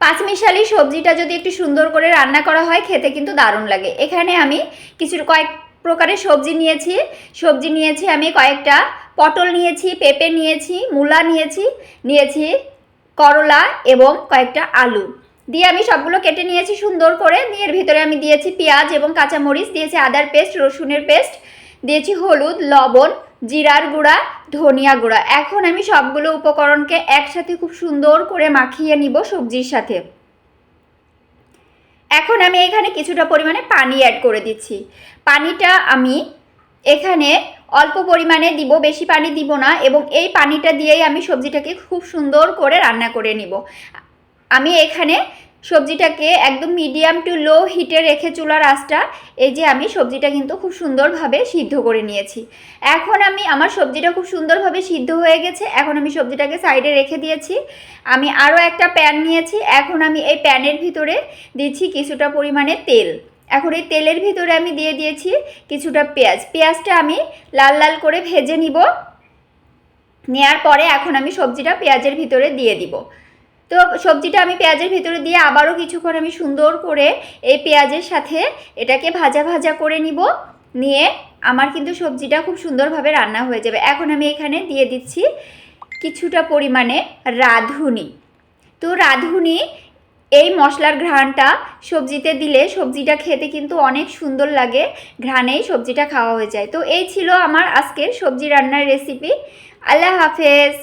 পাঁচমিশালি সবজিটা যদি একটু সুন্দর করে রান্না করা হয় খেতে কিন্তু দারুণ লাগে। এখানে আমি কয়েক প্রকারের সবজি নিয়েছি আমি কয়েকটা, পটল নিয়েছি, পেঁপে নিয়েছি, মূলা নিয়েছি করলা এবং কয়েকটা আলু দিয়ে আমি সবগুলো কেটে নিয়েছি সুন্দর করে। দিয়ে এর ভিতরে আমি দিয়েছি পেঁয়াজ এবং কাঁচামরিচ, দিয়েছি আদার পেস্ট, রসুনের পেস্ট, দিয়েছি হলুদ, লবণ, জিরার গুঁড়া, ধনিয়া গুঁড়া। এখন আমি সবগুলো উপকরণকে একসাথে খুব সুন্দর করে মাখিয়ে নিব সবজির সাথে। এখন আমি এখানে কিছুটা পরিমাণে পানি অ্যাড করে দিচ্ছি। পানিটা আমি এখানে অল্প পরিমাণে দিব, বেশি পানি দিব না, এবং এই পানিটা দিয়েই আমি সবজিটাকে খুব সুন্দর করে রান্না করে নিব। আমি এখানে সবজিটাকে একদম মিডিয়াম টু লো হিটে রেখে চুলার আঁচটা এই যে আমি সবজিটা কিন্তু খুব সুন্দরভাবে সিদ্ধ করে নিয়েছি। এখন আমার সবজিটা খুব সুন্দরভাবে সিদ্ধ হয়ে গেছে। এখন আমি সবজিটাকে সাইডে রেখে দিয়েছি। আমি আরও একটা প্যান নিয়েছি। এখন আমি এই প্যানের ভিতরে দিচ্ছি কিছুটা পরিমাণে তেল। এখন এই তেলের ভিতরে আমি দিয়ে দিয়েছি কিছুটা পেঁয়াজটা আমি লাল লাল করে ভেজে নিব। নেওয়ার পরে এখন আমি সবজিটা পেঁয়াজের ভিতরে দিয়ে দিব। তো সবজিটা আমি পেঁয়াজের ভিতরে দিয়ে আবারও কিছুক্ষণ আমি সুন্দর করে এই পেঁয়াজের সাথে এটাকে ভাজা ভাজা করে নিয়ে আমার কিন্তু সবজিটা খুব সুন্দরভাবে রান্না হয়ে যাবে। এখন আমি এখানে দিয়ে দিচ্ছি কিছুটা পরিমাণে রাঁধুনি। তো রাঁধুনি এই মশলার ঘ্রাণটা সবজিতে দিলে সবজিটা খেতে কিন্তু অনেক সুন্দর লাগে, ঘ্রাণেই সবজিটা খাওয়া হয়ে যায়। তো এই ছিল আমার আজকের সবজি রান্নার রেসিপি। আল্লাহ হাফেজ।